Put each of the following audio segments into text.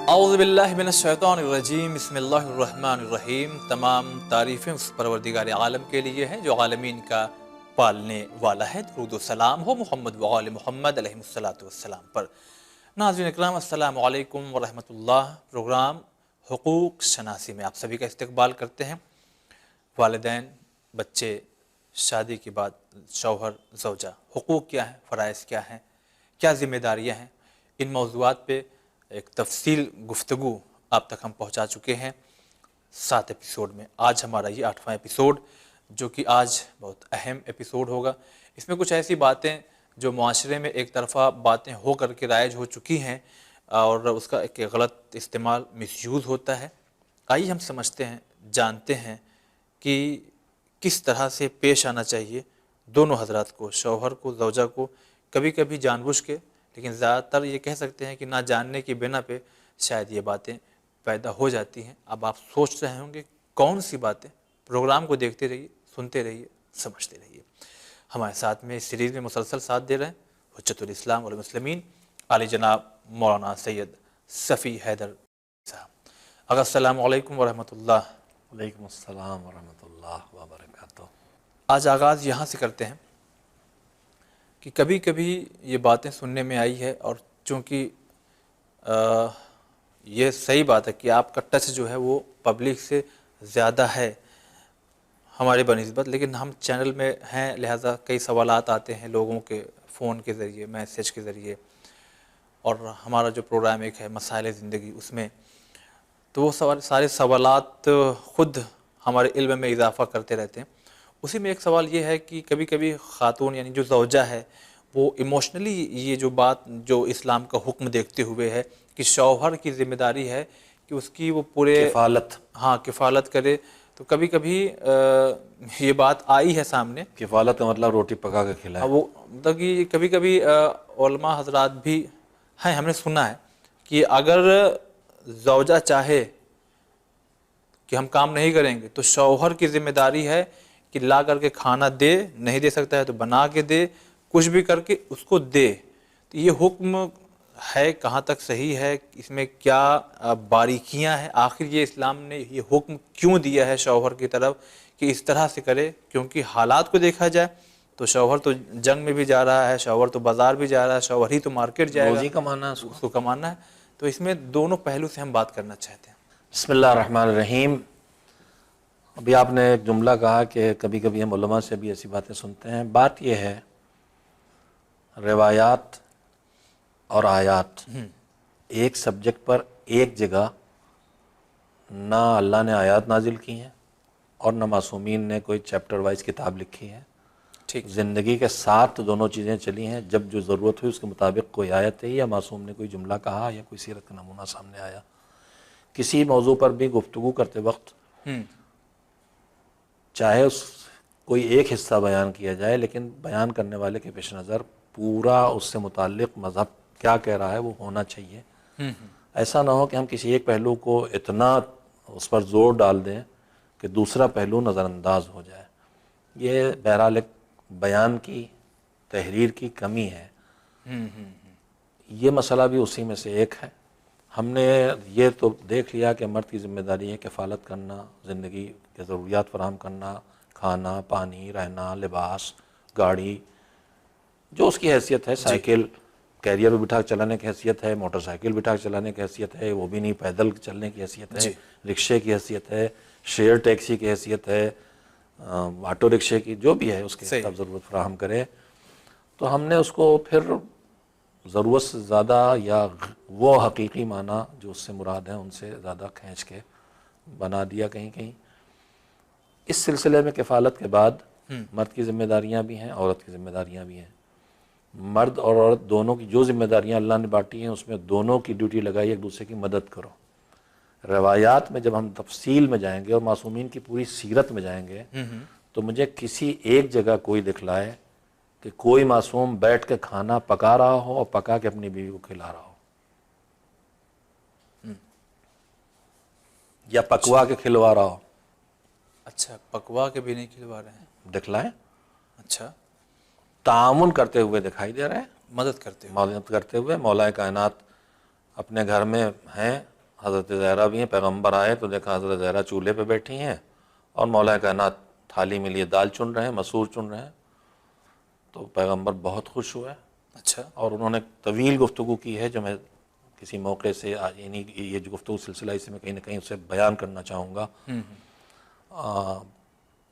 اعوذ باللہ من الشیطان الرجیم بسم اللہ الرحمن الرحیم۔ تمام تعریفیں اس پروردگار عالم کے لیے ہیں جو عالمین کا پالنے والا ہے۔ درود و سلام ہو محمد و آل محمد علیہ الصلوۃ والسلام پر۔ ناظرین اکرام السلام علیکم ورحمۃ اللہ۔ پروگرام حقوق شناسی میں آپ سبھی کا استقبال کرتے ہیں۔ والدین، بچے، شادی کے بعد شوہر، زوجہ، حقوق کیا ہیں، فرائض کیا ہیں، کیا ذمہ داریاں ہیں، ان موضوعات پہ ایک تفصیل گفتگو آپ تک ہم پہنچا چکے ہیں 7 ایپیسوڈ میں۔ آج ہمارا یہ 8واں ایپیسوڈ، جو کہ آج بہت اہم ایپیسوڈ ہوگا۔ اس میں کچھ ایسی باتیں جو معاشرے میں ایک طرفہ باتیں ہو کر کے رائج ہو چکی ہیں اور اس کا ایک غلط استعمال، مس یوز ہوتا ہے۔ آئیے ہم سمجھتے ہیں، جانتے ہیں کہ کس طرح سے پیش آنا چاہیے دونوں حضرات کو، شوہر کو، زوجہ کو۔ کبھی کبھی جان بوجھ کے، لیکن زیادہ تر یہ کہہ سکتے ہیں کہ نہ جاننے کی بنا پہ شاید یہ باتیں پیدا ہو جاتی ہیں۔ اب آپ سوچ رہے ہوں گے کون سی باتیں؟ پروگرام کو دیکھتے رہیے، سنتے رہیے، سمجھتے رہیے۔ ہمارے ساتھ میں اس سیریز میں مسلسل ساتھ دے رہے ہیں حجت الاسلام والمسلمین علی جناب مولانا سید صفی حیدر صاحب۔ اگر السلام علیکم ورحمۃ اللہ۔ وعلیکم السلام ورحمۃ اللہ وبرکاتہ۔ آج آغاز یہاں سے کرتے ہیں کہ کبھی کبھی یہ باتیں سننے میں آئی ہے، اور چونکہ یہ صحیح بات ہے کہ آپ کا ٹچ جو ہے وہ پبلک سے زیادہ ہے ہمارے بنسبت، لیکن ہم چینل میں ہیں، لہٰذا کئی سوالات آتے ہیں لوگوں کے فون کے ذریعے، میسیج کے ذریعے، اور ہمارا جو پروگرام ایک ہے مسائل زندگی، اس میں تو وہ سارے سوالات خود ہمارے علم میں اضافہ کرتے رہتے ہیں۔ اسی میں ایک سوال یہ ہے کہ کبھی کبھی خاتون یعنی جو زوجہ ہے وہ ایموشنلی یہ جو بات جو اسلام کا حکم دیکھتے ہوئے ہے کہ شوہر کی ذمہ داری ہے کہ اس کی وہ پورے کفالت کرے، تو کبھی کبھی یہ بات آئی ہے سامنے۔ کفالت کا مطلب روٹی پکا کے کھلائے۔ وہ مطلب کہ کبھی کبھی علماء حضرات بھی ہیں، ہم نے سنا ہے کہ اگر زوجہ چاہے کہ ہم کام نہیں کریں گے تو شوہر کی ذمہ داری ہے کہ لا کر کے کھانا دے، نہیں دے سکتا ہے تو بنا کے دے، کچھ بھی کر کے اس کو دے۔ تو یہ حکم ہے کہاں تک صحیح ہے، اس میں کیا باریکیاں ہیں، آخر یہ اسلام نے یہ حکم کیوں دیا ہے شوہر کی طرف کہ اس طرح سے کرے؟ کیونکہ حالات کو دیکھا جائے تو شوہر تو جنگ میں بھی جا رہا ہے، شوہر تو بازار بھی جا رہا ہے، شوہر ہی تو مارکیٹ جائے گا، روزی کمانا ہے، اس کو کمانا ہے۔ تو اس میں دونوں پہلو سے ہم بات کرنا چاہتے ہیں۔ بسم اللہ الرحمن الرحیم۔ ابھی آپ نے ایک جملہ کہا کہ کبھی کبھی ہم علماء سے بھی ایسی باتیں سنتے ہیں۔ بات یہ ہے، روایات اور آیات ایک سبجیکٹ پر ایک جگہ نہ اللہ نے آیات نازل کی ہیں اور نہ معصومین نے کوئی چیپٹر وائز کتاب لکھی ہے۔ ٹھیک، زندگی کے ساتھ دونوں چیزیں چلی ہیں۔ جب جو ضرورت ہوئی اس کے مطابق کوئی آیت ہے یا معصوم نے کوئی جملہ کہا یا کوئی سیرت کا نمونہ سامنے آیا، کسی موضوع پر بھی گفتگو کرتے وقت چاہے اس کوئی ایک حصہ بیان کیا جائے، لیکن بیان کرنے والے کے پیش نظر پورا اس سے متعلق مذہب کیا کہہ رہا ہے وہ ہونا چاہیے۔ ایسا نہ ہو کہ ہم کسی ایک پہلو کو اتنا اس پر زور ڈال دیں کہ دوسرا پہلو نظر انداز ہو جائے۔ یہ بہرحال ایک بیان کی، تحریر کی کمی ہے۔ یہ مسئلہ بھی اسی میں سے ایک ہے۔ ہم نے یہ تو دیکھ لیا کہ مرد کی ذمہ داری ہے کفالت کرنا، زندگی کے ضروریات فراہم کرنا، کھانا، پانی، رہنا، لباس، گاڑی، جو اس کی حیثیت ہے، سائیکل کیریئر میں بٹھا چلانے کی حیثیت ہے، موٹر سائیکل بٹھا چلانے کی حیثیت ہے، وہ بھی نہیں پیدل چلنے کی حیثیت ہے، رکشے کی حیثیت ہے، شیئر ٹیکسی کی حیثیت ہے، آٹو رکشے کی، جو بھی ہے اس کے سب ضرورت فراہم کرے۔ تو ہم نے اس کو پھر ضرورت سے زیادہ یا وہ حقیقی معنی جو اس سے مراد ہیں ان سے زیادہ کھینچ کے بنا دیا کہیں کہیں۔ اس سلسلے میں کفالت کے بعد مرد کی ذمہ داریاں بھی ہیں، عورت کی ذمہ داریاں بھی ہیں۔ مرد اور عورت دونوں کی جو ذمہ داریاں اللہ نے بانٹی ہیں اس میں دونوں کی ڈیوٹی لگائی ایک دوسرے کی مدد کرو۔ روایات میں جب ہم تفصیل میں جائیں گے اور معصومین کی پوری سیرت میں جائیں گے تو مجھے کسی ایک جگہ کوئی دکھلائے کہ کوئی معصوم بیٹھ کے کھانا پکا رہا ہو اور پکا کے اپنی بیوی کو کھلا رہا ہو، یا پکوا کے کھلوا رہا ہو۔ اچھا، پکوا کے بھی نہیں کھلوا رہے ہیں، دکھلائیں۔ اچھا، تعاون کرتے ہوئے دکھائی دے رہے ہیں، مدد کرتے ہوئے۔ مدد کرتے ہوئے۔ مولا کائنات اپنے گھر میں ہیں، حضرت زہرا بھی ہیں، پیغمبر آئے تو دیکھا حضرت زہرا چولہے پہ بیٹھی ہیں اور مولا کائنات تھالی میں لیے دال چن رہے ہیں، مسور چن رہے ہیں. تو پیغمبر بہت خوش ہوئے اچھا. اور انہوں نے طویل گفتگو کی ہے جو میں کسی موقع سے یعنی یہ جو گفتگو سلسلہ اسے میں کہیں نہ کہیں اسے بیان کرنا چاہوں گا.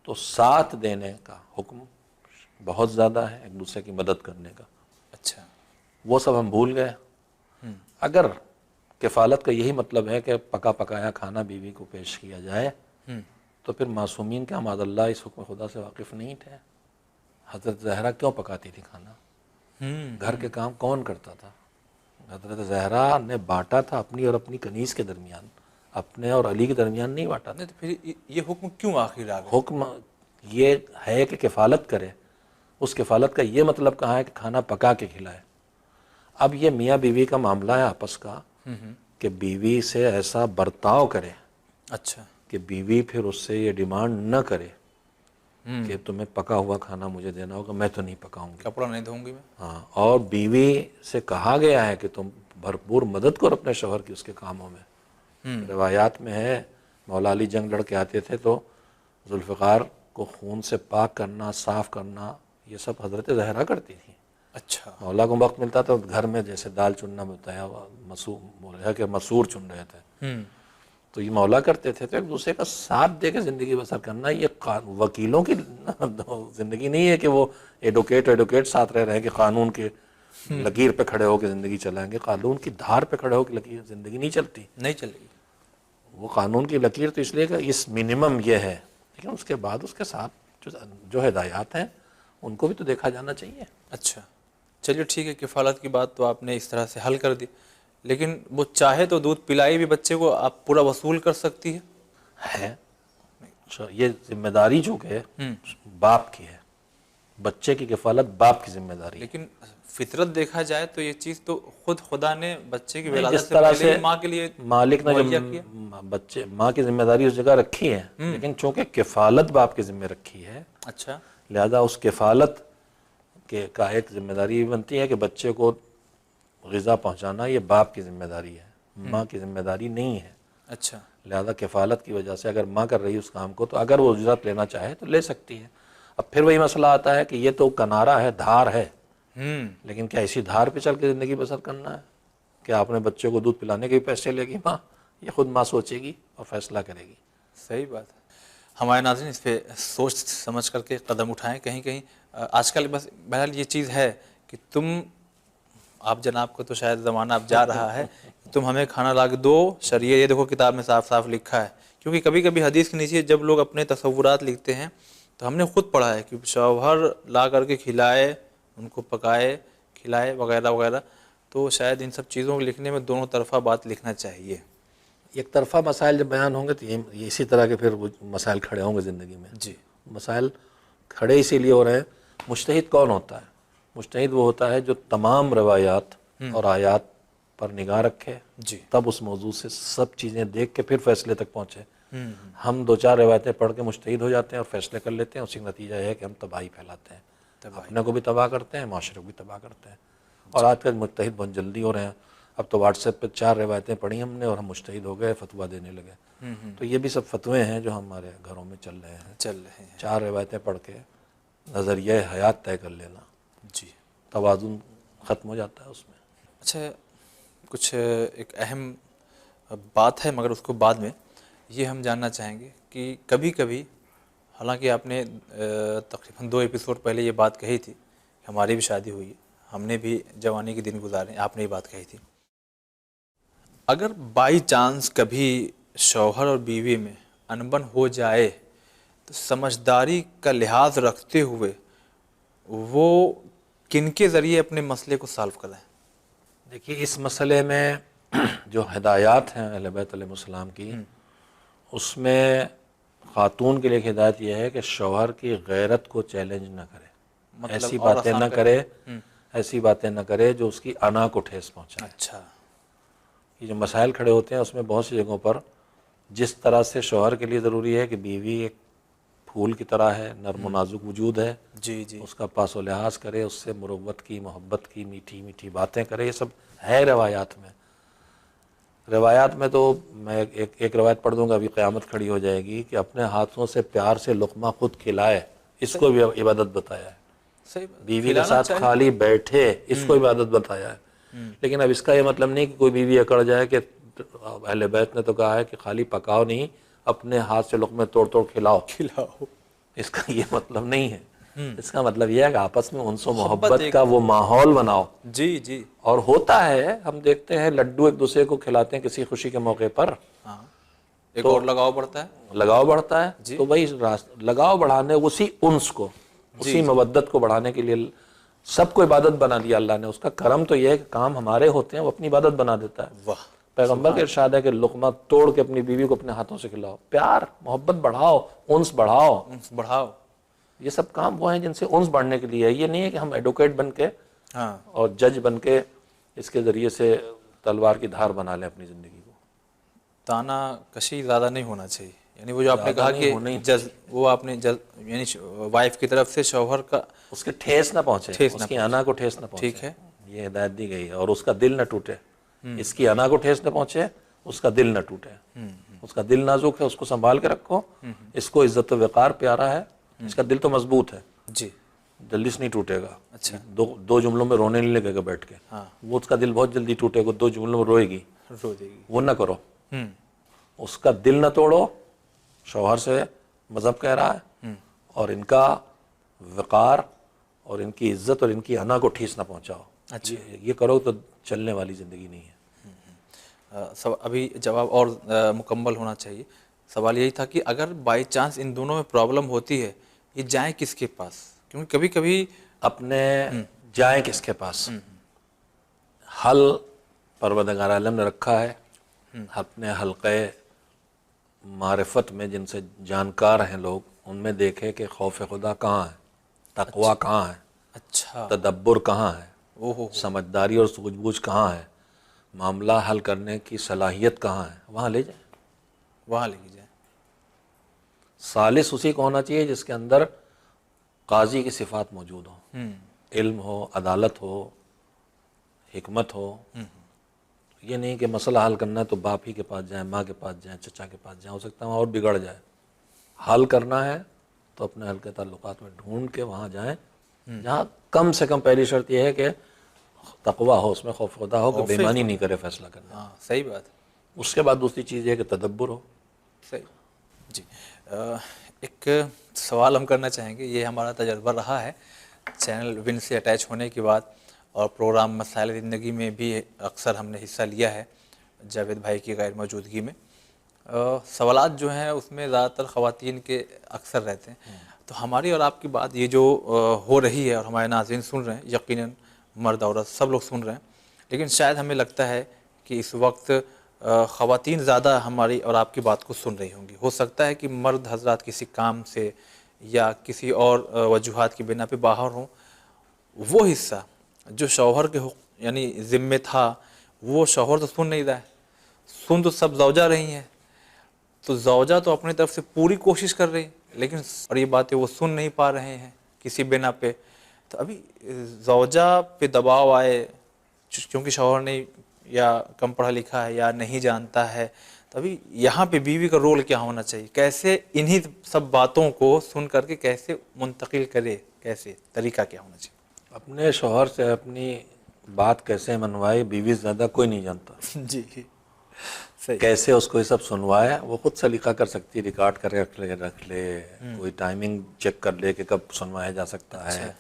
تو ساتھ دینے کا حکم بہت زیادہ ہے، ایک دوسرے کی مدد کرنے کا. اچھا. وہ سب ہم بھول گئے. اگر کفالت کا یہی مطلب ہے کہ پکا پکایا کھانا بیوی کو پیش کیا جائے تو پھر معصومین کے معاذ اللہ اس حکم خدا سے واقف نہیں تھے. حضرت زہرا کیوں پکاتی تھی کھانا؟ گھر کے کام کون کرتا تھا؟ حضرت زہرا نے بانٹا تھا اپنی اور اپنی کنیز کے درمیان، اپنے اور علی کے درمیان نہیں بانٹا تھا. نہیں تو پھر یہ حکم کیوں آخر آ گیا؟ حکم یہ ہے کہ کفالت کرے. اس کفالت کا یہ مطلب کہا ہے کہ کھانا پکا کے کھلائے. اب یہ میاں بیوی کا معاملہ ہے آپس کا کہ بیوی سے ایسا برتاؤ کرے اچھا. کہ بیوی پھر اس سے یہ ڈیمانڈ نہ کرے کہ تمہیں پکا ہوا کھانا مجھے دینا ہوگا، میں تو نہیں پکاؤں گی. کپڑا نہیں دھوں گی میں. ہاں، اور بیوی سے کہا گیا ہے کہ تم بھرپور مدد کرو اپنے شوہر کی اس کے کاموں میں. روایات میں ہے مولا علی جنگ لڑ کے آتے تھے تو ذوالفقار کو خون سے پاک کرنا، صاف کرنا، یہ سب حضرت زہرا کرتی تھی. اچھا. مولا کو وقت ملتا تھا گھر میں جیسے دال چننا بتایا مسور چن رہے تھے تو یہ مولا کرتے تھے. تو ایک دوسرے کا ساتھ دے کے زندگی بسر کرنا یہ وکیلوں کی زندگی نہیں ہے کہ وہ ایڈوکیٹ ساتھ رہ رہے ہیں کہ قانون کے لکیر پہ کھڑے ہو کے زندگی چلائیں گے. قانون کی دھار پہ کھڑے ہو کے لکیر زندگی نہیں چلتی. نہیں چلے گی. وہ قانون کی لکیر تو اس لیے کہ اس منیمم یہ ہے، لیکن اس کے بعد اس کے ساتھ جو ہدایات ہیں ان کو بھی تو دیکھا جانا چاہیے. اچھا چلیے ٹھیک ہے، کفالت کی بات تو آپ نے اس طرح سے حل کر دی، لیکن وہ چاہے تو دودھ پلائی بھی بچے کو آپ پورا وصول کر سکتی ہے. یہ ذمہ داری جو کہ باپ کی ہے، بچے کی کفالت باپ کی ذمہ داری ہے. لیکن فطرت دیکھا جائے تو یہ چیز تو خود خدا نے بچے کی نہیں، ولادت جس سے طرح پہلے سے ہی ماں کے لیے مالک نے مہیا جو کیا. بچے ماں کی ذمہ داری اس جگہ رکھی ہے، لیکن چونکہ کفالت باپ کی ذمہ رکھی ہے اچھا. لہذا اس کفالت کا ایک ذمہ داری بنتی ہے کہ بچے کو غذا پہنچانا یہ باپ کی ذمہ داری ہے، ماں کی ذمہ داری نہیں ہے. اچھا. لہذا کفالت کی وجہ سے اگر ماں کر رہی اس کام کو تو اگر وہ اجرت لینا چاہے تو لے سکتی ہے. اب پھر وہی مسئلہ آتا ہے کہ یہ تو کنارہ ہے، دھار ہے، لیکن کیا اسی دھار پہ چل کے زندگی بسر کرنا ہے؟ کیا اپنے بچے کو دودھ پلانے کے بھی پیسے لے گی ماں؟ یہ خود ماں سوچے گی اور فیصلہ کرے گی. صحیح بات ہے. ہمارے ناظرین اس پہ سوچ سمجھ کر کے قدم اٹھائیں. کہیں کہیں آج کل بس بہرحال یہ چیز ہے کہ آپ جناب کو تو شاید زمانہ اب جا رہا ہے کہ تم ہمیں کھانا لا کے دو، شریعہ یہ دیکھو کتاب میں صاف صاف لکھا ہے. کیونکہ کبھی کبھی حدیث کے نیچے جب لوگ اپنے تصورات لکھتے ہیں تو ہم نے خود پڑھا ہے کہ شوہر لا کر کے کھلائے، ان کو پکائے کھلائے وغیرہ وغیرہ. تو شاید ان سب چیزوں کو لکھنے میں دونوں طرفہ بات لکھنا چاہیے. ایک طرفہ مسائل جب بیان ہوں گے تو یہ اسی طرح کے پھر وہ مسائل کھڑے ہوں گے زندگی میں. جی. مسائل کھڑے اسی لیے ہو رہے ہیں. مجتہد کون ہوتا ہے؟ مجتہد وہ ہوتا ہے جو تمام روایات اور آیات پر نگاہ رکھے، جی. تب اس موضوع سے سب چیزیں دیکھ کے پھر فیصلے تک پہنچے. ہم دو چار روایتیں پڑھ کے مجتہد ہو جاتے ہیں اور فیصلے کر لیتے ہیں، اسی کا نتیجہ ہے کہ ہم تباہی پھیلاتے ہیں، اپنے کو بھی تباہ کرتے ہیں، معاشرے کو بھی تباہ کرتے ہیں. اور آج کل مجتہد بہت جلدی ہو رہے ہیں. اب تو واٹس ایپ پہ 4 روایتیں پڑھی ہم نے اور ہم مجتہد ہو گئے، فتویٰ دینے لگے. تو یہ بھی سب فتوے ہیں جو ہمارے گھروں میں چل رہے ہیں. 4 روایتیں پڑھ کے نظریہ حیات طے کر لینا. جی. توازن ختم ہو جاتا ہے اس میں. اچھا کچھ ایک اہم بات ہے مگر اس کو بعد میں یہ ہم جاننا چاہیں گے کہ کبھی کبھی، حالانکہ آپ نے تقریباً 2 ایپیسوڈ پہلے یہ بات کہی تھی، ہماری بھی شادی ہوئی ہے، ہم نے بھی جوانی کے دن گزارے، آپ نے یہ بات کہی تھی. اگر بائی چانس کبھی شوہر اور بیوی میں انبن ہو جائے تو سمجھداری کا لحاظ رکھتے ہوئے وہ کن کے ذریعے اپنے مسئلے کو سالو کریں؟ دیکھیے اس مسئلے میں جو ہدایات ہیں اہل بیت علیہ السلام کی، اس میں خاتون کے لیے ہدایت یہ ہے کہ شوہر کی غیرت کو چیلنج نہ کرے، ایسی باتیں نہ کرے، ایسی باتیں نہ کرے جو اس کی انا کو ٹھیس پہنچائے. اچھا. یہ جو مسائل کھڑے ہوتے ہیں اس میں بہت سی جگہوں پر جس طرح سے شوہر کے لیے ضروری ہے کہ بیوی ایک پھول کی طرح ہے، نرم و نازک وجود ہے، جی جی. اس کا پاس و لحاظ کرے، اس سے مروت کی، محبت کی، میٹھی میٹھی باتیں کرے، یہ سب ہے روایات میں. روایات میں تو میں ایک روایت پڑھ دوں گا، ابھی قیامت کھڑی ہو جائے گی، کہ اپنے ہاتھوں سے پیار سے لقمہ خود کھلائے، اس کو بھی عبادت بتایا ہے. صحیح بات، بیوی کے کھلانا ساتھ چاہیے. خالی بیٹھے، اس کو عبادت بتایا ہے. لیکن اب اس کا یہ مطلب نہیں کہ کوئی بیوی اکڑ جائے کہ اہل بیت نے تو کہا ہے کہ خالی پکاؤ نہیں، اپنے ہاتھ سے لقمے توڑ توڑ کھلاؤ. کھلاؤ. اس کا یہ مطلب نہیں ہے. اس کا مطلب یہ ہے کہ آپس میں انس و محبت محبت ایک. کا وہ ماحول بناؤ. جی جی. اور ہوتا ہے، ہم دیکھتے ہیں لڈو ایک دوسرے کو کھلاتے ہیں کسی خوشی کے موقع پر، ہاں، ایک تو اور لگاؤ پڑتا ہے. لگاؤ بڑھتا ہے. جی تو وہی لگاؤ بڑھانے، اسی انس کو، جی اسی جی. مودت کو بڑھانے کے لیے سب کو عبادت بنا دیا اللہ نے. اس کا کرم تو یہ ہے کہ کام ہمارے ہوتے ہیں، وہ اپنی عبادت بنا دیتا ہے. واہ. پیغمبر کا ارشاد ہے کہ لقمہ توڑ کے اپنی بیوی کو اپنے ہاتھوں سے کھلاؤ. پیار محبت بڑھاؤ، انس بڑھاؤ. بڑھاؤ. یہ سب کام وہ ہیں جن سے انس بڑھنے کے لیے ہے. یہ نہیں ہے کہ ہم ایڈوکیٹ بن کے ہاں، اور جج بن کے اس کے ذریعے سے تلوار کی دھار بنا لیں اپنی زندگی کو. تانا کشی زیادہ نہیں ہونا چاہیے. یعنی وہ جو آپ نے زیادہ کہا نہیں کہ ہونا ہی وہ آپ نے یعنی وائف کی طرف سے شوہر کا اس کے ٹھیس نہ پہنچے، ٹھیس نہ اس کی پہنچے. انا کو ٹھیس نہ پہنچے. ٹھیک ہے. یہ ہدایت دی گئی ہے. اور اس کا دل نہ ٹوٹے. اس کی انا کو ٹھیس نہ پہنچے، اس کا دل نہ ٹوٹے. اس کا دل نازک ہے، اس کو سنبھال کے رکھو. اس کو عزت و وقار پیارا ہے، اس کا دل تو مضبوط ہے، جی. جلدی سے نہیں ٹوٹے گا. اچھا. دو جملوں میں رونے نہیں لگے گا بیٹھ کے. ہاں. وہ اس کا دل بہت جلدی ٹوٹے گا، 2 جملوں میں روئے گی. رو دے گی. وہ نہ کرو. اس کا دل نہ توڑو. شوہر سے مذہب کہہ رہا ہے، اور ان کا وقار اور ان کی عزت اور ان کی انا کو ٹھیس نہ پہنچاؤ. اچھا. یہ کرو تو چلنے والی زندگی نہیں ہے. ابھی جواب اور مکمل ہونا چاہیے. سوال یہی تھا کہ اگر بائی چانس ان دونوں میں پرابلم ہوتی ہے، یہ جائیں کس کے پاس؟ کیونکہ کبھی کبھی اپنے جائیں کس کے پاس؟ حل پروردگار عالم نے رکھا ہے. اپنے حلقے معرفت میں جن سے جانکار ہیں لوگ، ان میں دیکھے کہ خوف خدا کہاں ہے، تقوی کہاں ہے، اچھا. تدبر کہاں ہے، اوہو. سمجھداری اور سوجھ بوجھ کہاں ہے، معاملہ حل کرنے کی صلاحیت کہاں ہے، وہاں لے جائیں. وہاں لے کے جائیں. ثالث اسی کو ہونا چاہیے جس کے اندر قاضی کی صفات موجود ہوں، علم ہو، عدالت ہو، حکمت ہو. یہ نہیں کہ مسئلہ حل کرنا ہے تو باپ ہی کے پاس جائیں، ماں کے پاس جائیں، چچا کے پاس جائیں، ہو سکتا ہے وہاں اور بگڑ جائے. حل کرنا ہے تو اپنے حل کے تعلقات میں ڈھونڈ کے وہاں جائیں جہاں کم سے کم پہلی شرط یہ ہے کہ تقوی ہو، اس میں خوف خدا ہو، کہ بے ایمانی نہیں کرے فیصلہ کرنے. ہاں، صحیح بات. اس کے بعد دوسری چیز یہ ہے کہ تدبر ہو. صحیح. جی. ایک سوال ہم کرنا چاہیں گے. یہ ہمارا تجربہ رہا ہے چینل ون سے اٹیچ ہونے کے بعد، اور پروگرام مسائل زندگی میں بھی اکثر ہم نے حصہ لیا ہے جاوید بھائی کی غیر موجودگی میں. سوالات جو ہیں اس میں زیادہ تر خواتین کے اکثر رہتے ہیں. تو ہماری اور آپ کی بات یہ جو ہو رہی ہے اور ہمارے ناظرین سن رہے ہیں، یقیناً مرد عورت سب لوگ سن رہے ہیں، لیکن شاید ہمیں لگتا ہے کہ اس وقت خواتین زیادہ ہماری اور آپ کی بات کو سن رہی ہوں گی. ہو سکتا ہے کہ مرد حضرات کسی کام سے یا کسی اور وجوہات کی بنا پہ باہر ہوں. وہ حصہ جو شوہر کے یعنی ذمے تھا، وہ شوہر تو سن نہیں رہا ہے. سن تو سب زوجہ رہی ہیں، تو زوجہ تو اپنی طرف سے پوری کوشش کر رہی، لیکن اور یہ باتیں وہ سن نہیں پا رہے ہیں کسی بنا پہ. تو ابھی زوجہ پہ دباؤ آئے کیونکہ شوہر نہیں یا کم پڑھا لکھا ہے یا نہیں جانتا ہے، تو ابھی یہاں پہ بیوی کا رول کیا ہونا چاہیے؟ کیسے انہی سب باتوں کو سن کر کے کیسے منتقل کرے، کیسے طریقہ کیا ہونا چاہیے؟ اپنے شوہر سے اپنی بات کیسے منوائے، بیوی زیادہ کوئی نہیں جانتا. جی صحیح. کیسے اس کو یہ سب سنوائے، وہ خود سلیقہ کر سکتی ہے. ریکارڈ کر رکھ لے، کوئی ٹائمنگ چیک کر لے کہ کب سنوایا جا سکتا ہے،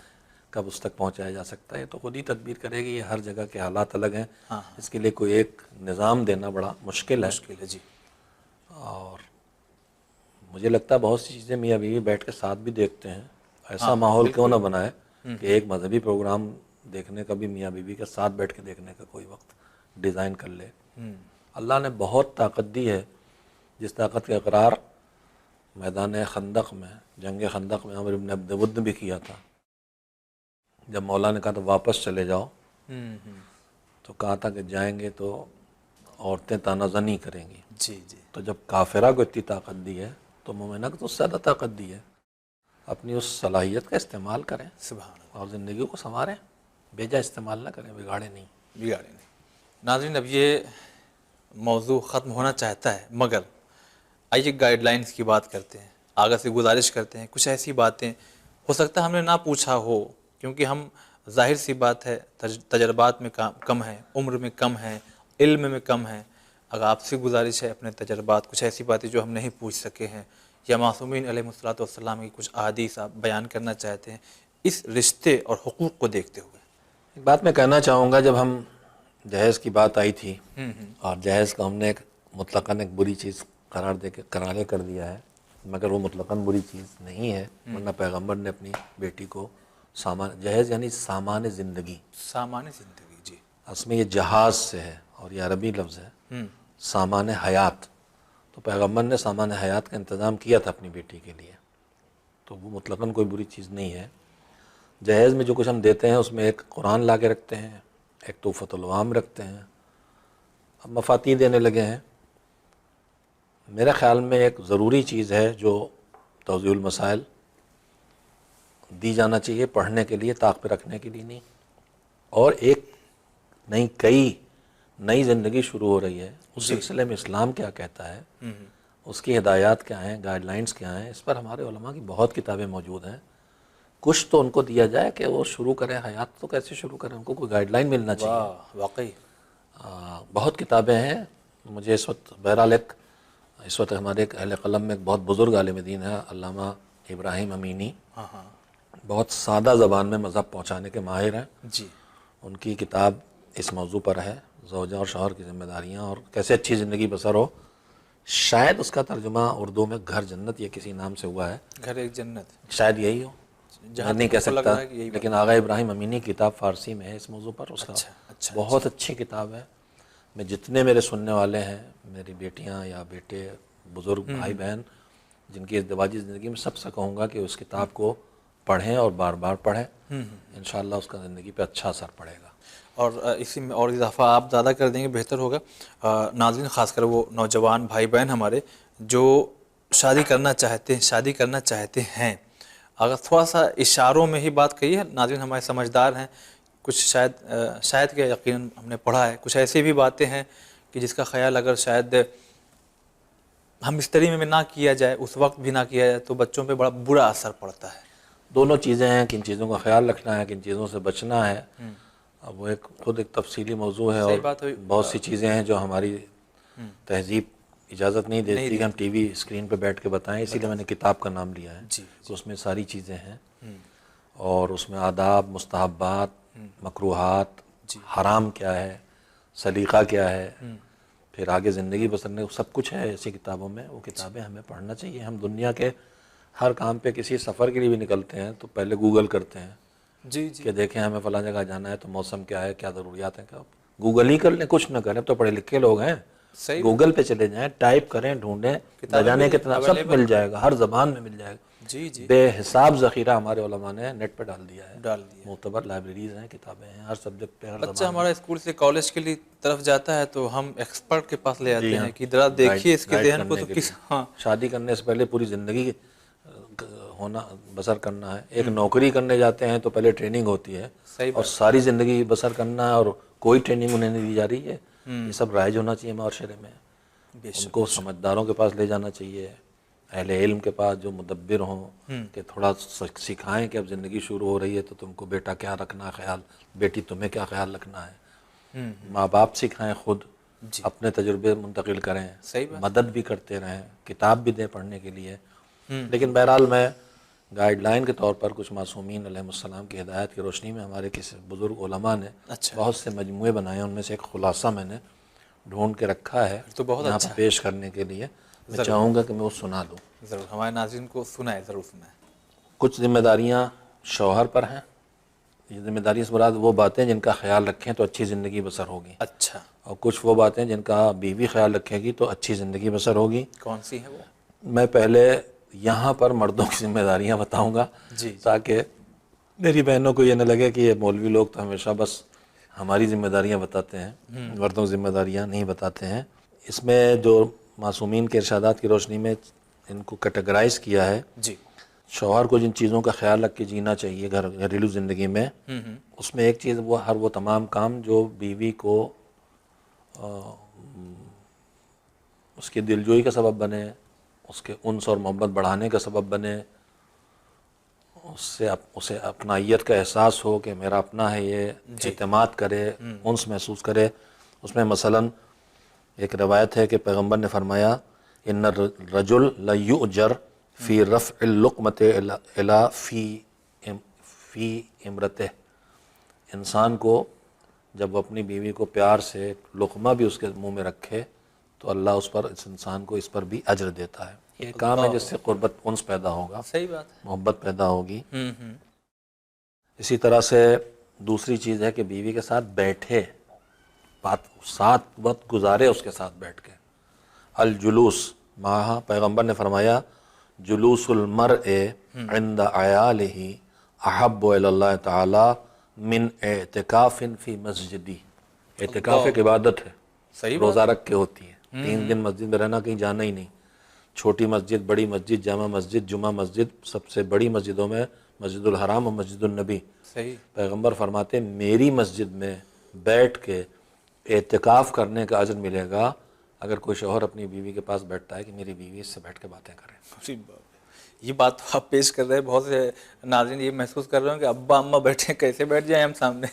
کب اس تک پہنچایا جا سکتا ہے. تو خود ہی تدبیر کرے گی. یہ ہر جگہ کے حالات الگ ہیں. اس کے لیے کوئی ایک نظام دینا بڑا مشکل ہے. جی. اور مجھے لگتا ہے بہت سی چیزیں میاں بیوی بیٹھ کے ساتھ بھی دیکھتے ہیں. ایسا ماحول کیوں نہ بنائے کہ ایک مذہبی پروگرام دیکھنے کا بھی میاں بیوی کے ساتھ بیٹھ کے دیکھنے کا کوئی وقت ڈیزائن کر لے. اللہ نے بہت طاقت دی ہے، جس طاقت کا اقرار میدان خندق میں، جنگ خندق میں عمر بن عبد ود نے بھی کیا تھا. جب مولا نے کہا تو واپس چلے جاؤ، تو کہا تھا کہ جائیں گے تو عورتیں تانا زنی کریں گی. جی. تو جب کافرہ کو اتنی طاقت دی ہے تو مومنہ کو تو زیادہ طاقت دی ہے. اپنی اس صلاحیت کا استعمال کریں، سبحان اللہ. اور زندگی کو سنواریں. بیجا استعمال نہ کریں، بگاڑے نہیں. ناظرین، اب یہ موضوع ختم ہونا چاہتا ہے، مگر آئیے گائیڈ لائنز کی بات کرتے ہیں، آگے سے گزارش کرتے ہیں کچھ ایسی باتیں ہو سکتا ہے ہم نے نہ پوچھا ہو، کیونکہ ہم ظاہر سی بات ہے تجربات میں کم ہیں، عمر میں کم ہیں، علم میں کم ہیں. اگر آپ سے گزارش ہے اپنے تجربات، کچھ ایسی باتیں جو ہم نہیں پوچھ سکے ہیں، یا معصومین علیہ الصلوۃ والسلام کی کچھ احادیث آپ بیان کرنا چاہتے ہیں اس رشتے اور حقوق کو دیکھتے ہوئے. ایک بات میں کہنا چاہوں گا، جب ہم جہیز کی بات آئی تھی اور جہیز کو ہم نے ایک مطلقاً ایک بری چیز قرار کر دیا ہے، مگر وہ مطلقاً بری چیز نہیں ہے، ورنہ پیغمبر نے اپنی بیٹی کو جہیز یعنی سامان زندگی، سامان زندگی، جی اصل میں یہ جہاز سے ہے اور یہ عربی لفظ ہے سامان حیات، تو پیغمبر نے سامان حیات کا انتظام کیا تھا اپنی بیٹی کے لیے، تو وہ مطلقاً کوئی بری چیز نہیں ہے. جہیز میں جو کچھ ہم دیتے ہیں اس میں ایک قرآن لا کے رکھتے ہیں، ایک تحفۃ العوام رکھتے ہیں، اب مفاتیح دینے لگے ہیں. میرے خیال میں ایک ضروری چیز ہے جو توضیح المسائل دی جانا چاہیے پڑھنے کے لیے، طاق پہ رکھنے کے لیے نہیں. اور ایک نئی زندگی شروع ہو رہی ہے، اس سلسلے میں اسلام کیا کہتا ہے، اس کی ہدایات کیا ہیں، گائیڈ لائنز کیا ہیں، اس پر ہمارے علماء کی بہت کتابیں موجود ہیں. کچھ تو ان کو دیا جائے کہ وہ شروع کریں، حیات تو کیسے شروع کریں، ان کو کوئی گائیڈ لائن ملنا چاہیے. واہ واقعی بہت کتابیں ہیں. مجھے اس وقت بہرحال اس وقت ہمارے ایک اہل قلم میں ایک بہت بزرگ عالم دین ہے علامہ ابراہیم امینی، بہت سادہ زبان میں مذہب پہنچانے کے ماہر ہیں. جی ان کی کتاب اس موضوع پر ہے، زوجہ اور شوہر کی ذمہ داریاں اور کیسے اچھی زندگی بسر ہو. شاید اس کا ترجمہ اردو میں گھر جنت یا کسی نام سے ہوا ہے، گھر ایک جنت، شاید یہی ہو، میں نہیں کہہ سکتا، لیکن آغا ابراہیم امینی کی کتاب فارسی میں ہے اس موضوع پر. اس کا بہت اچھی کتاب ہے. میں جتنے میرے سننے والے ہیں، میری بیٹیاں یا بیٹے، بزرگ بھائی بہن جن کی ازدواجی زندگی میں، سب سے کہوں گا کہ اس کتاب کو پڑھیں اور بار بار پڑھیں، انشاءاللہ اس کا زندگی پہ اچھا اثر پڑے گا. اور اسی میں اور اضافہ آپ زیادہ کر دیں گے بہتر ہوگا. ناظرین، خاص کر وہ نوجوان بھائی بہن ہمارے جو شادی کرنا چاہتے ہیں، اگر تھوڑا سا اشاروں میں ہی بات کہی ہے، ناظرین ہمارے سمجھدار ہیں، کچھ شاید کہ یقیناً ہم نے پڑھا ہے، کچھ ایسی بھی باتیں ہیں کہ جس کا خیال اگر شاید ہم مستری میں نہ کیا جائے، اس وقت بھی نہ کیا جائے، تو بچوں پہ بڑا برا اثر پڑتا ہے. دونوں چیزیں ہیں، کن چیزوں کا خیال رکھنا ہے، کن چیزوں سے بچنا ہے. اب وہ خود ایک تفصیلی موضوع ہے، اور بہت سی چیزیں ہیں جو ہماری تہذیب اجازت نہیں دیتی کہ ہم ٹی وی اسکرین پہ بیٹھ کے بتائیں، اسی لیے میں نے کتاب کا نام لیا ہے کہ اس میں ساری چیزیں ہیں، اور اس میں آداب، مستحبات، مکروہات، حرام کیا ہے، سلیقہ کیا ہے، پھر آگے زندگی بسرنے سب کچھ ہے ایسی کتابوں میں. وہ کتابیں ہمیں پڑھنا چاہیے. ہم دنیا کے ہر کام پہ کسی سفر کے لیے بھی نکلتے ہیں تو پہلے گوگل کرتے ہیں کہ دیکھیں ہمیں فلاں جگہ جانا ہے تو موسم کیا ہے، کیا ضروریات ہیں. کیا گوگل ہی کر لیں، کچھ نہ کریں تو پڑھے لکھے لوگ ہیں. گوگل پہ چلے جائیں، ٹائپ کریں، ڈھونڈیں، بجانے کتنا سب مل جائے گا، ہر زبان میں مل جائے گا. بے حساب ذخیرہ ہمارے علماء نے نیٹ پہ ڈال دیا ہے. معتبر لائبریریز ہیں، کتابیں ہیں ہر سبجیکٹ پہ، ہر بچہ ہمارا اسکول سے کالج کے لیے طرف جاتا ہے تو ہم ایکسپرٹ کے پاس لے جاتے ہیں کہ ذرا دیکھیے اس کے ذہن کو تو کس. شادی کرنے سے پہلے پوری زندگی ہونا بسر کرنا ہے. ایک نوکری کرنے جاتے ہیں تو پہلے ٹریننگ ہوتی ہے، اور ساری زندگی بسر کرنا ہے اور کوئی ٹریننگ انہیں نہیں دی جا رہی ہے. یہ سب رائج ہونا چاہیے معاشرے میں. ان کو سمجھداروں کے پاس لے جانا چاہیے، اہل علم کے پاس جو مدبر ہوں، کہ تھوڑا سکھائیں کہ اب زندگی شروع ہو رہی ہے تو تم کو بیٹا کیا رکھنا ہے خیال، بیٹی تمہیں کیا خیال رکھنا ہے. ماں باپ سکھائیں، خود اپنے تجربے منتقل کریں، مدد بھی کرتے رہیں، کتاب بھی دیں پڑھنے کے لیے. لیکن بہرحال میں گائیڈ لائن کے طور پر کچھ معصومین علیہ السلام کی ہدایت کی روشنی میں ہمارے کسی بزرگ علماء نے بہت سے مجموعے بنائے ہیں، ان میں سے ایک خلاصہ میں نے ڈھونڈ کے رکھا ہے یہاں پر پیش کرنے کے لیے. میں چاہوں گا کہ میں وہ سنا دوں. ضرور ہمارے ناظرین کو سنائے، ضرور سنائے. کچھ ذمہ داریاں شوہر پر ہیں. یہ ذمہ داری سے مراد وہ باتیں جن کا خیال رکھیں تو اچھی زندگی بسر ہوگی. اچھا. اور کچھ وہ باتیں جن کا بیوی خیال رکھے گی تو اچھی زندگی بسر ہوگی. کون سی ہیں وہ؟ میں پہلے یہاں پر مردوں کی ذمہ داریاں بتاؤں گا تاکہ میری بہنوں کو یہ نہ لگے کہ یہ مولوی لوگ تو ہمیشہ بس ہماری ذمہ داریاں بتاتے ہیں، مردوں کی ذمہ داریاں نہیں بتاتے ہیں. اس میں جو معصومین کے ارشادات کی روشنی میں ان کو کیٹیگرائز کیا ہے. شوہر کو جن چیزوں کا خیال رکھ کے جینا چاہیے گھریلو زندگی میں، اس میں ایک چیز وہ تمام کام جو بیوی کو اس کی دلجوئی کا سبب بنے، اس کے انس اور محبت بڑھانے کا سبب بنے، اسے اپنائیت کا احساس ہو کہ میرا اپنا ہے، یہ اعتماد کرے، انس محسوس کرے۔ اس میں مثلاً ایک روایت ہے کہ پیغمبر نے فرمایا ان الرجل لیؤجر فی رفع اللقمۃ الی فی امرتہ، انسان کو جب وہ اپنی بیوی کو پیار سے لقمہ بھی اس کے منہ میں رکھے تو اللہ اس انسان کو اس پر بھی اجر دیتا ہے۔ یہ کام ہے جس سے قربت انس پیدا ہوگا، صحیح بات ہے۔ محبت پیدا ہوگی۔ اسی طرح سے دوسری چیز ہے کہ بیوی کے ساتھ بیٹھے، ساتھ وقت گزارے اس کے ساتھ بیٹھ کے۔ الجلوس ماہا، پیغمبر نے فرمایا جلوس المرء عند عیالہ احب الی اللہ تعالی من اعتکاف فی مسجدی۔ اعتکاف ایک عبادت ہے، صحیح روزہ رکھ کے ہوتی ہے، 3 دن مسجد میں رہنا، کہیں جانا ہی نہیں، چھوٹی مسجد، بڑی مسجد، جامع مسجد، جمعہ مسجد، سب سے بڑی مسجدوں میں مسجد الحرام اور مسجد النبی۔ صحیح۔ پیغمبر فرماتے میری مسجد میں بیٹھ کے اعتکاف کرنے کا اجر ملے گا اگر کوئی شوہر اپنی بیوی کے پاس بیٹھتا ہے کہ میری بیوی اس سے بیٹھ کے باتیں کرے۔ یہ بات تو آپ پیش کر رہے ہیں، بہت سے ناظرین یہ محسوس کر رہے ہوں کہ ابا اماں بیٹھے کیسے بیٹھ جائیں ہم سامنے۔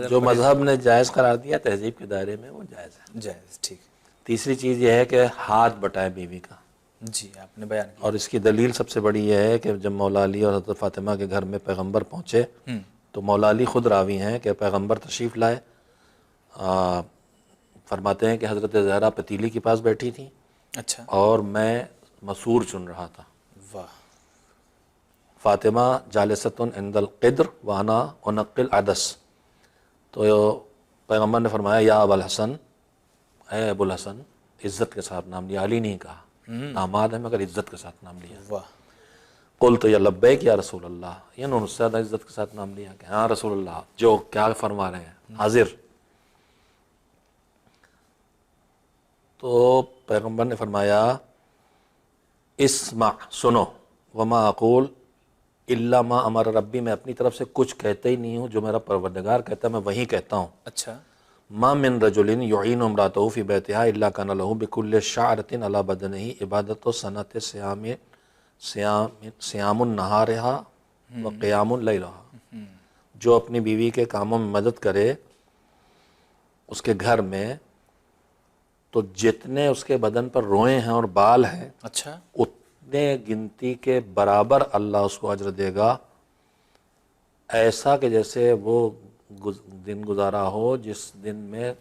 جو مذہب نے جائز قرار دیا تہذیب کے دائرے میں وہ جائز ہے۔ جائز، ٹھیک۔ تیسری چیز یہ ہے کہ ہاتھ بٹائے بیوی کا، جی آپ نے بیان کیا۔ اور اس کی دلیل سب سے بڑی یہ ہے کہ جب مولا علی اور حضرت فاطمہ کے گھر میں پیغمبر پہنچے تو مولا علی خود راوی ہیں کہ پیغمبر تشریف لائے، فرماتے ہیں کہ حضرت زہرا پتیلی کے پاس بیٹھی تھی اچھا، اور میں مسور چن رہا تھا، واہ، فاطمہ جالستن عند القدر وانا انقل عدس، تو پیغمبر نے فرمایا یا ابو الحسن، اے ابو الحسن، عزت کے ساتھ نام لیا، علی نہیں کہا، داماد ہے مگر عزت کے ساتھ نام لیا۔ واہ، قلت یا لبیک یا رسول اللہ، یہ انہوں نے اس سے زیادہ عزت کے ساتھ نام لیا کہ ہاں رسول اللہ، جو کیا فرما رہے ہیں، حاضر۔ تو پیغمبر نے فرمایا اسمع، سنو، وما اقول الا ما امر ربی، میں اپنی طرف سے کچھ کہتا ہی نہیں ہوں، جو میرا پروردگار کہتا ہے میں وہی کہتا ہوں۔ اچھا، ما من رجل يعين امراته في بيتها الا كان له بكل شعرة على بدنه عبادة سنة صيام نهارها وقيام ليلها، جو اپنی بیوی کے کاموں میں مدد کرے اس کے گھر میں تو جتنے اس کے بدن پر روئیں ہیں اور بال ہیں اچھا، اتنے گنتی کے برابر اللہ اس کو اجر دے گا، ایسا کہ جیسے وہ دن گزارا ہو جس دن میں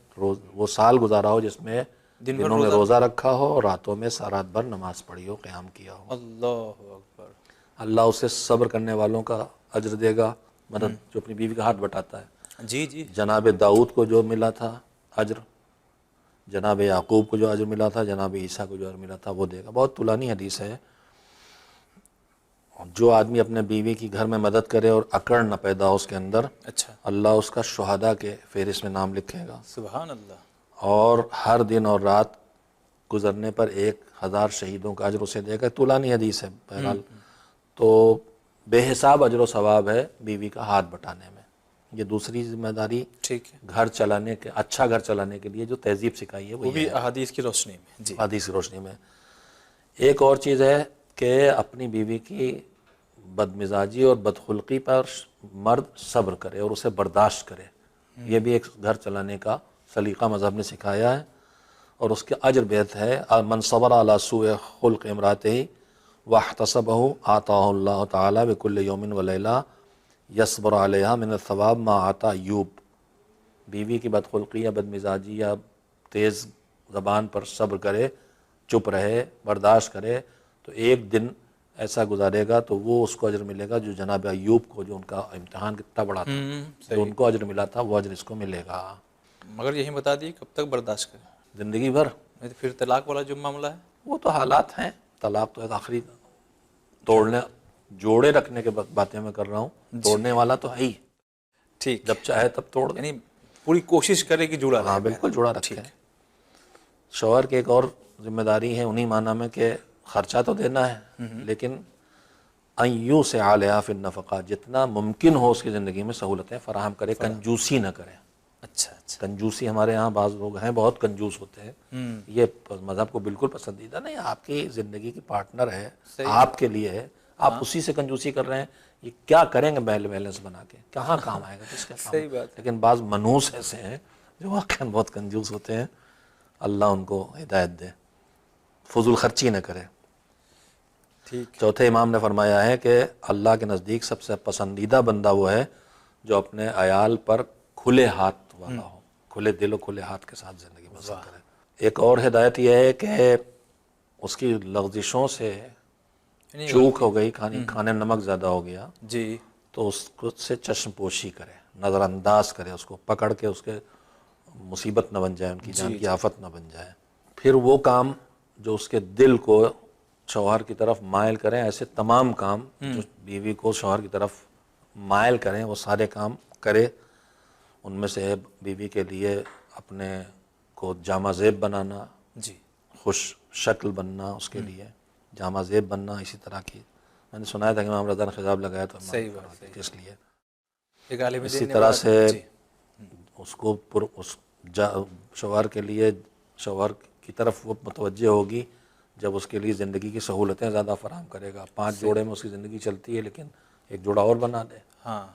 وہ سال گزارا ہو جس میں دنوں میں روزہ رکھا ہو اور راتوں میں رات بھر نماز پڑھی ہو، قیام کیا ہو۔ اللہ اکبر۔ اللہ اسے صبر کرنے والوں کا اجر دے گا، مدد، جو اپنی بیوی کا ہاتھ بٹاتا ہے۔ جی جی، جناب داؤد کو جو ملا تھا اجر، جناب یعقوب کو جو اجر ملا تھا، جناب عیسیٰ کو جو اجر ملا تھا وہ دے گا۔ بہت طولانی حدیث ہے۔ جو آدمی اپنے بیوی کی گھر میں مدد کرے اور اکڑ نہ پیدا ہو اس کے اندر، اچھا، اللہ اس کا شہداء کے فہرست میں نام لکھے گا، سبحان اللہ۔ اور ہر دن اور رات گزرنے پر 1000 شہیدوں کا اجر اسے دے گا۔ طولانی حدیث ہے بہرحال۔ تو بے حساب اجر و ثواب ہے بیوی کا ہاتھ بٹانے میں۔ یہ دوسری ذمہ داری ٹھیک ہے، گھر چلانے کے، اچھا گھر چلانے کے لیے جو تہذیب سکھائی ہے وہ وہ بھی یہ ہے، احادیث کی روشنی میں۔ جی، حدیث کی روشنی میں۔ ایک اور چیز ہے کہ اپنی بیوی کی بدمزاجی اور بدخلقی پر مرد صبر کرے اور اسے برداشت کرے، یہ بھی ایک گھر چلانے کا سلیقہ مذہب نے سکھایا ہے، اور اس کے اجر بہت ہے۔ من صبر علی سوء خلق امراتہ واحتسبہ آتاہ اللہ تعالی بکل یوم ولیلہ یصبر علیہا من الثواب ما آتا ایوب، بیوی کی بدخلقی یا بدمزاجی یا تیز زبان پر صبر کرے، چپ رہے، برداشت کرے، تو ایک دن ایسا گزارے گا تو وہ اس کو اجر ملے گا جو جناب ایوب کو، جو ان کا امتحان کتنا بڑا تھا، جو ان کو اجر ملا تھا وہ اجر اس کو ملے گا۔ مگر یہی بتا دیے کب تک برداشت کریں؟ زندگی بھر۔ نہیں تو پھر طلاق والا جو معاملہ ہے وہ تو حالات ہیں، طلاق تو ایک آخری توڑنے، جوڑے رکھنے کے باتیں میں کر رہا ہوں، توڑنے والا تو ہے ہی، ٹھیک، جب چاہے تب توڑ دے۔ یعنی پوری کوشش کرے کہ جڑا رہے۔ ہاں بالکل جڑا رکھے۔ شوہر کی ایک اور ذمہ داری ہے انہی معنی میں کہ خرچہ تو دینا ہے، لیکن ان یوسع علیہا فی النفقہ، جتنا ممکن ہو اس کی زندگی میں سہولتیں فراہم کرے، کنجوسی نہ کرے۔ اچھا اچھا، کنجوسی ہمارے ہاں بعض لوگ ہیں بہت کنجوس ہوتے ہیں، یہ مذہب کو بالکل پسندیدہ نہیں. آپ کی زندگی کی پارٹنر ہے، آپ کے لیے ہے، آپ اسی سے کنجوسی کر رہے ہیں. یہ کیا کریں گے بیلنس بنا کے؟ کہاں کام آئے گا؟ کس کا کام؟ صحیح بات. لیکن بعض منوس ایسے ہیں جو واقعا بہت کنجوس ہوتے ہیں. اللہ ان کو ہدایت دے، فضول خرچی نہ کرے. ٹھیک. چوتھے امام نے فرمایا ہے کہ اللہ کے نزدیک سب سے پسندیدہ بندہ وہ ہے جو اپنے عیال پر کھلے ہاتھ والا ہو، کھلے دل و کھلے ہاتھ کے ساتھ زندگی بسر کرے. ایک اور ہدایت یہ ہے کہ اس کی لغزشوں سے چوک ہو گئی، کھانے میں نمک زیادہ ہو گیا جی تو اس کو سے چشم پوشی کرے، نظر انداز کرے، اس کو پکڑ کے اس کے مصیبت نہ بن جائے، ان کی جان کی آفت نہ بن جائے. پھر وہ کام جو اس کے دل کو شوہر کی طرف مائل کریں، ایسے تمام کام جو بیوی کو شوہر کی طرف مائل کریں وہ سارے کام کرے. ان میں سے بیوی کے لیے اپنے کو جامہ زیب بنانا، جی خوش شکل بننا، اس کے لیے جامہ زیب بننا. اسی طرح کی میں نے سنایا تھا کہ امام رضا نے خطاب لگایا تو صحیح بات. اس لیے ایک عالم اسی دین نے طرح بڑا سے جی اس کو شوہر کے لیے شوہر کی طرف وہ متوجہ ہوگی جب اس کے لیے زندگی کی سہولتیں زیادہ فراہم کرے گا. 5 جوڑے میں اس کی زندگی چلتی ہے، لیکن ایک جوڑا اور بنا دے. ہاں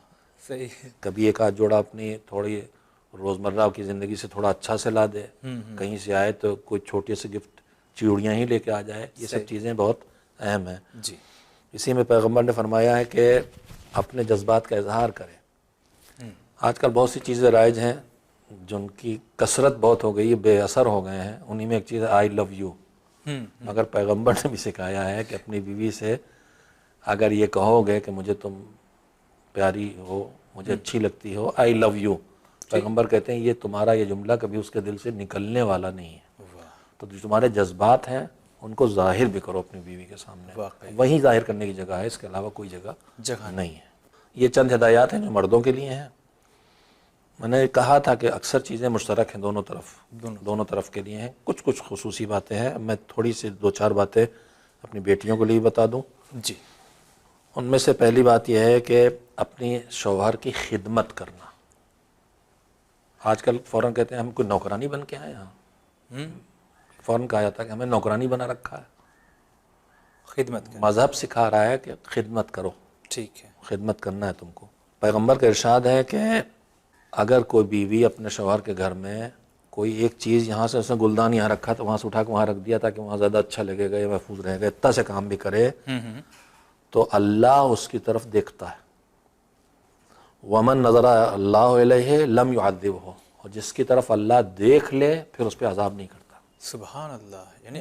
صحیح. کبھی ایک آدھ جوڑا اپنی تھوڑی روزمرہ کی زندگی سے تھوڑا اچھا سے لا دے، کہیں سے آئے تو کوئی چھوٹی سی گفٹ چوڑیاں ہی لے کے آ جائے. یہ سب چیزیں بہت اہم ہیں. جی اسی میں پیغمبر نے فرمایا ہے کہ اپنے جذبات کا اظہار کرے. آج کل بہت سی چیزیں رائج ہیں جن کی کثرت بہت ہو گئی، بے اثر ہو گئے ہیں. انہی میں ایک چیز ہے آئی لو یو. مگر پیغمبر نے بھی سکھایا ہے کہ اپنی بیوی سے اگر یہ کہو گے کہ مجھے تم پیاری ہو، مجھے اچھی لگتی ہو، آئی لو یو، پیغمبر کہتے ہیں یہ تمہارا یہ جملہ کبھی اس کے دل سے نکلنے والا نہیں ہے. تو جو تمہارے جذبات ہیں ان کو ظاہر بھی کرو اپنی بیوی کے سامنے. وہی ظاہر کرنے کی جگہ ہے، اس کے علاوہ کوئی جگہ نہیں ہے. یہ چند ہدایات ہیں جو مردوں کے لیے ہیں. میں نے کہا تھا کہ اکثر چیزیں مشترک ہیں دونوں طرف کے لیے ہیں. کچھ خصوصی باتیں ہیں. میں تھوڑی سی 2-4 باتیں اپنی بیٹیوں کے لیے بتا دوں. جی ان میں سے پہلی بات یہ ہے کہ اپنی شوہر کی خدمت کرنا. آج کل فوراً کہتے ہیں ہم کوئی نوکرانی بن کے آئے یہاں. فوراً کہا جاتا ہے کہ ہمیں نوکرانی بنا رکھا ہے. خدمت کریں. مذہب سکھا رہا ہے کہ خدمت کرو، ٹھیک ہے. خدمت کرنا ہے تم کو. پیغمبر کا ارشاد ہے کہ اگر کوئی بیوی اپنے شوہر کے گھر میں کوئی ایک چیز یہاں سے اس نے گلدان یہاں رکھا تو وہاں سے اٹھا کے وہاں رکھ دیا تاکہ وہاں زیادہ اچھا لگے گا یا محفوظ رہے گا، اتنا سے کام بھی کرے تو اللہ اس کی طرف دیکھتا ہے. ومن نظر اللہ علیہ لم يعذبہ، اور جس کی طرف اللہ دیکھ لے پھر اس پہ عذاب نہیں کرتا. سبحان اللہ. یعنی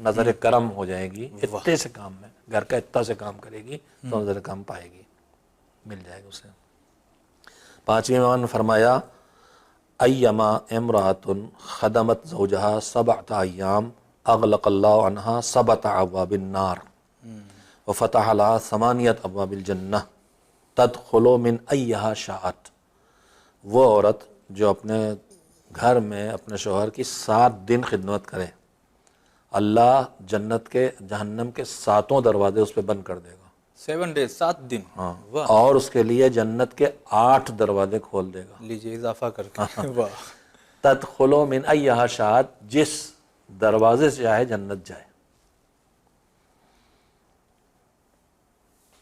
نظر کرم ہو جائے گی. اتنے سے کام میں گھر کا اتنا سے کام کرے گی تو نظر کرم پائے گی، مل جائے گا اسے. 5ویں امام نے فرمایا ایما امرأۃ خدمت زوجہا 7 ایام اغلق اللہ عنہا 7 ابواب النار وفتح لها 8 ابواب الجنہ تدخل من ایہا شاءت. وہ عورت جو اپنے گھر میں اپنے شوہر کی 7 دن خدمت کرے، اللہ جنت کے جہنم کے 7 دروازے اس پہ بند کر دے گا. 7 days 7 دن. واہ. اور اس کے لیے جنت کے 8 دروازے کھول دے گا. لیجیے اضافہ کر کے. واہ. تدخل من ایہا شاءت، جس دروازے سے چاہے جنت جائے.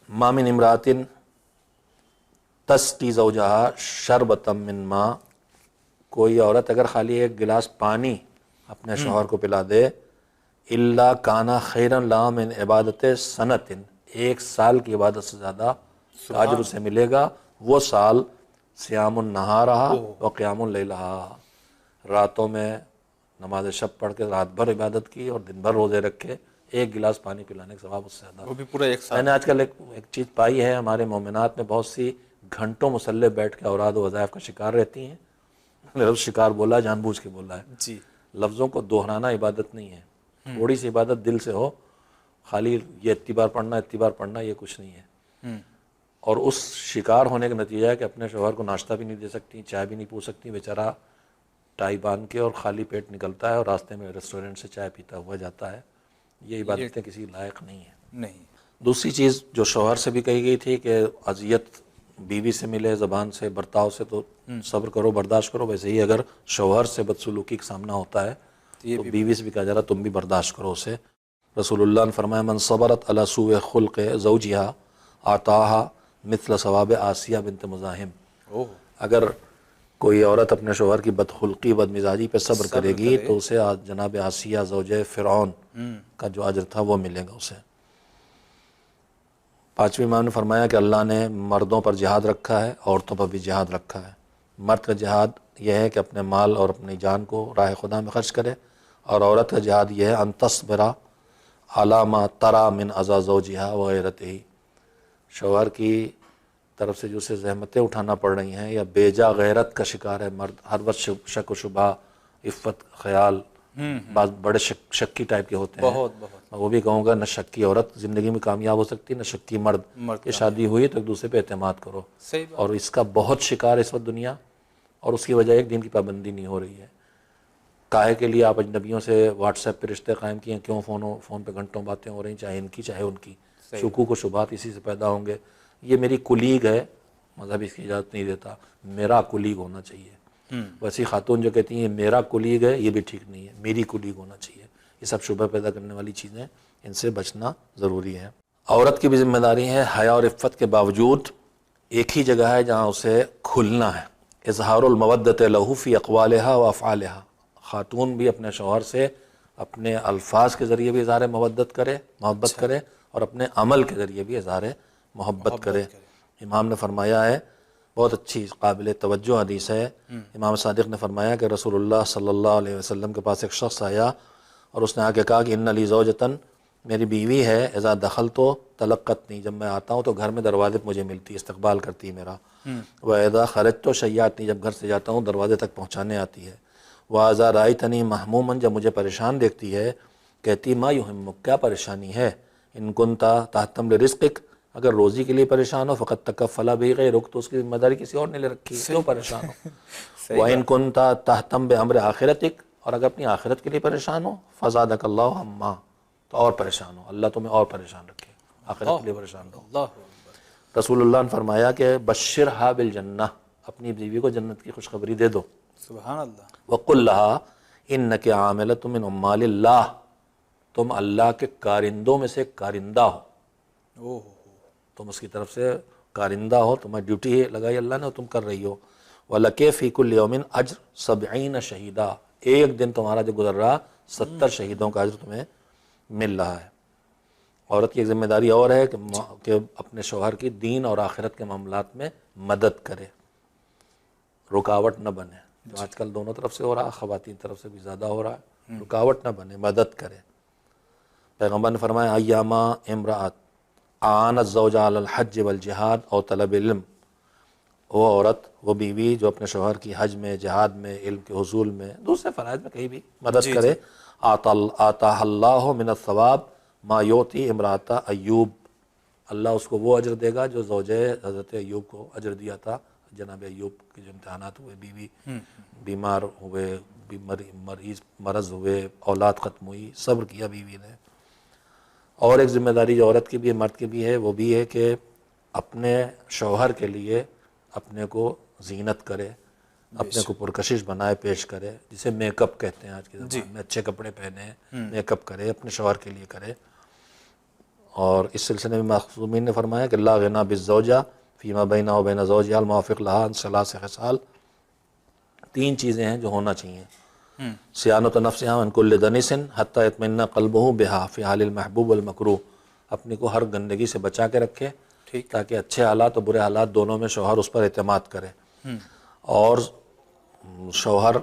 ما من امرأۃ تسقی زوجہا شربۃ من ماء، کوئی عورت اگر خالی ایک گلاس پانی اپنے شوہر کو پلا دے، الا کان خیرا لہا من عبادت سنۃ، 1 سال کی عبادت سے زیادہ اجر اسے ملے گا. وہ سال صیام النہار رہا و قیام اللیل رہا، راتوں میں نماز شب پڑھ کے رات بھر عبادت کی اور دن بھر روزے رکھے، 1 گلاس پانی پلانے کے ثواب اس سے زیادہ. وہ بھی پورا 1 سال. میں نے آج کل ایک چیز پائی ہے، ہمارے مومنات میں بہت سی گھنٹوں مسلح بیٹھ کے اوراد و وظائف کا شکار رہتی ہیں. لفظ شکار بولا جان بوجھ کے بولا ہے. جی. لفظوں کو دہرانا عبادت نہیں ہے. تھوڑی سی عبادت دل سے ہو، خالی یہ اتنی بار پڑھنا یہ کچھ نہیں ہے. اور اس شکار ہونے کا نتیجہ ہے کہ اپنے شوہر کو ناشتہ بھی نہیں دے سکتی، چائے بھی نہیں پو سکتی. بیچارہ ٹائی باندھ کے اور خالی پیٹ نکلتا ہے اور راستے میں ریسٹورنٹ سے چائے پیتا ہوا جاتا ہے. یہ عبادتیں کسی لائق نہیں ہیں. نہیں. دوسری چیز جو شوہر سے بھی کہی گئی تھی کہ اذیت بیوی سے ملے زبان سے برتاؤ سے تو صبر کرو برداشت کرو، ویسے ہی اگر شوہر سے بدسلوکی کا سامنا ہوتا ہے تو بیوی سے بھی کہا جا رہا تم بھی برداشت کرو اسے۔ رسول اللہ نے فرمایا من صبرت علی سوء خلق زوجہا آتاہا مثل ثواب آسیہ بنت مزاحم، اگر کوئی عورت اپنے شوہر کی بدخلقی بد مزاجی پہ صبر کرے گی تو اسے جناب آسیہ زوجہ فرعون کا جو اجر تھا وہ ملے گا اسے۔ پانچویں امام نے فرمایا کہ اللہ نے مردوں پر جہاد رکھا ہے، عورتوں پر بھی جہاد رکھا ہے۔ مرد کا جہاد یہ ہے کہ اپنے مال اور اپنی جان کو راہ خدا میں خرچ کرے، اور عورت کا جہاد یہ ہے ان تصبر علی ما تری من اذی زوجہا و غیرتہ، شوہر کی طرف سے جو اسے زحمتیں اٹھانا پڑ رہی ہیں یا بیجا غیرت کا شکار ہے مرد، ہر وقت شک و شبہ، عفت خیال، بعض بڑے شکی ٹائپ کے ہوتے ہیں، میں وہ بھی کہوں گا نہ شکی عورت زندگی میں کامیاب ہو سکتی نہ شکی مرد، کہ شادی ہوئی تو ایک دوسرے پہ اعتماد کرو، اور اس کا بہت شکار اس وقت دنیا، اور اس کی وجہ ایک دین کی پابندی نہیں ہو رہی ہے۔ کاہے کے لیے آپ اجنبیوں سے واٹس ایپ پہ رشتے قائم کیے ہیں، کیوں فون پہ گھنٹوں باتیں ہو رہی چاہے ان کی چاہے ان کی، شکوک و شبہات اسی سے پیدا ہوں گے۔ یہ میری کلیگ ہے، مذہب اس کی اجازت نہیں دیتا، میرا کلیگ ہونا چاہیے۔ ویسی خاتون جو کہتی ہیں میرا کلیگ ہے، یہ بھی ٹھیک نہیں ہے، میری کلیگ ہونا چاہیے۔ یہ سب شبہ پیدا کرنے والی چیزیں، ان سے بچنا ضروری ہے۔ عورت کی بھی ذمہ داری ہے حیا اور عفت کے باوجود ایک ہی جگہ ہے جہاں اسے کھلنا ہے، اظہار المودۃ لہ فی اقوالہا و افعالہا، خاتون بھی اپنے شوہر سے اپنے الفاظ کے ذریعے بھی اظہار محبت کرے اور اپنے عمل کے ذریعے بھی اظہار محبت کرے۔ امام نے فرمایا ہے، بہت اچھی قابل توجہ حدیث ہے، امام صادق نے فرمایا کہ رسول اللہ صلی اللہ علیہ وسلم کے پاس ایک شخص آیا اور اس نے آ کے کہا کہ ان لی زوجتن، میری بیوی ہے، اذا دخلت تلقتنی، جب میں آتا ہوں تو گھر میں دروازے پہ مجھے ملتی، استقبال کرتی ہے میرا، واذا خرجت شیعتنی، جب گھر سے جاتا ہوں دروازے تک پہنچانے آتی ہے، واذا رأیتنی مہموما، جب مجھے پریشان دیکھتی ہے کہتی ما یہمک، کیا پریشانی ہے، ان کنت تحتمل رزقک، اگر روزی کے لیے پریشان ہو فقط تکفل بھی غیرک، تو اس کی ذمہ داری کسی اور نے لے رکھی، کیوں پریشان ہو، وَإِن كُنْتَ تَهْتَمُ بِأَمْرِ آخِرَتِكَ، اور اگر اپنی آخرت کے لیے پریشان ہو فَزَادَكَ اللَّهُ هَمًّا، تو اور پریشان ہو، اللہ تمہیں اور پریشان رکھے، آخرت کے لیے پریشان رہو۔ رسول اللہ نے فرمایا کہ بشرھا بالجنہ، اپنی بیوی کو جنت کی خوشخبری دے دو، سبحان اللہ، وَقُلْ لَهَا إِنَّكِ عَامِلَةٌ مِّنْ عُمَّالِ اللَّهِ، تم اللہ کے کارندوں میں سے ایک کارندہ ہو، تم اس کی طرف سے کارندہ ہو، تمہیں ڈیوٹی لگائی اللہ نے اور تم کر رہی ہو۔ وَلَكَ فِي كُلِّ يَوْمٍ أَجْرٌ 70 شہیدا، ایک دن تمہارا جو گزر رہا 70 شہیدوں کا اجر تمہیں مل رہا ہے۔ عورت کی ایک ذمہ داری اور ہے کہ اپنے شوہر کی دین اور آخرت کے معاملات میں مدد کرے، رکاوٹ نہ بنے، جو آج کل دونوں طرف سے ہو رہا، خواتین طرف سے بھی زیادہ ہو رہا ہے، رکاوٹ نہ بنے، مدد کرے۔ پیغمبر نے فرمایا ایما امرأت اعانت زوجها علی الحج والجہاد او طلب علم، وہ عورت، وہ بیوی جو اپنے شوہر کی حج میں، جہاد میں، علم کے حصول میں، دوسرے فرائض میں کہیں بھی مدد کرے، آتاہ اللہ من الثواب ما یعطی امرأۃ ایوب، اللہ اس کو وہ اجر دے گا جو زوجہ حضرت ایوب کو اجر دیا تھا۔ جناب ایوب کے جو امتحانات ہوئے، بیوی بیمار ہوئے، مریض مرض ہوئے، اولاد ختم ہوئی، صبر کیا بیوی نے۔ اور ایک ذمہ داری جو عورت کی بھی ہے مرد کی بھی ہے، وہ بھی ہے کہ اپنے شوہر کے لیے اپنے کو زینت کرے، اپنے کو پرکشش بنائے پیش کرے، جسے میک اپ کہتے ہیں آج کے زمانے میں، اچھے کپڑے پہنے، میک اپ کرے، اپنے شوہر کے لیے کرے۔ اور اس سلسلے میں معصومین نے فرمایا کہ لا غنا بالزوجہ فیما بینہ و بین زوجہا الموافق لہا عن ثلاث خصال، 3 چیزیں ہیں جو ہونا چاہیے، صیانت نفسها من کل دنس حتی یطمئن قلبہ بہا فی حال المحبوب والمکروہ، اپنی کو ہر گندگی سے بچا کے رکھے تاکہ اچھے حالات اور برے حالات دونوں میں شوہر اس پر اعتماد کرے، اور شوہر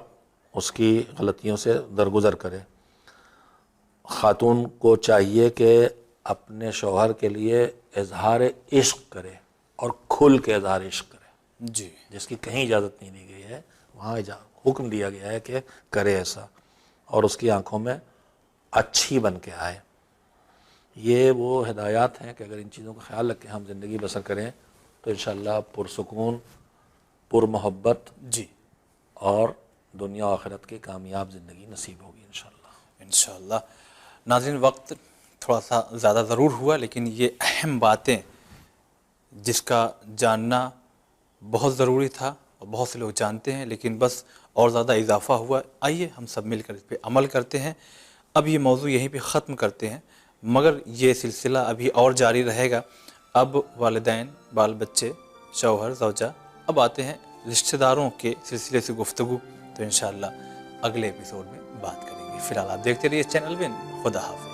اس کی غلطیوں سے درگزر کرے۔ خاتون کو چاہیے کہ اپنے شوہر کے لیے اظہار عشق کرے اور کھل کے اظہار عشق کرے، جی، جس کی کہیں اجازت نہیں دی گئی ہے، وہاں حکم دیا گیا ہے کہ کرے ایسا، اور اس کی آنکھوں میں اچھی بن کے آئے۔ یہ وہ ہدایات ہیں کہ اگر ان چیزوں کا خیال رکھ کے ہم زندگی بسر کریں تو انشاءاللہ پرسکون، پر محبت، جی، اور دنیا و آخرت کی کامیاب زندگی نصیب ہوگی انشاءاللہ۔ انشاءاللہ۔ ناظرین، وقت تھوڑا سا زیادہ ضرور ہوا، لیکن یہ اہم باتیں جس کا جاننا بہت ضروری تھا اور بہت سے لوگ جانتے ہیں، لیکن بس اور زیادہ اضافہ ہوا۔ آئیے ہم سب مل کر اس پہ عمل کرتے ہیں۔ اب یہ موضوع یہیں پہ ختم کرتے ہیں، مگر یہ سلسلہ ابھی اور جاری رہے گا۔ اب والدین، بال بچے، شوہر، زوجہ، اب آتے ہیں رشتہ داروں کے سلسلے سے گفتگو، تو انشاءاللہ اگلے ایپیسوڈ میں بات کریں گے۔ فی الحال آپ دیکھتے رہیے چینل ون۔ خدا حافظ۔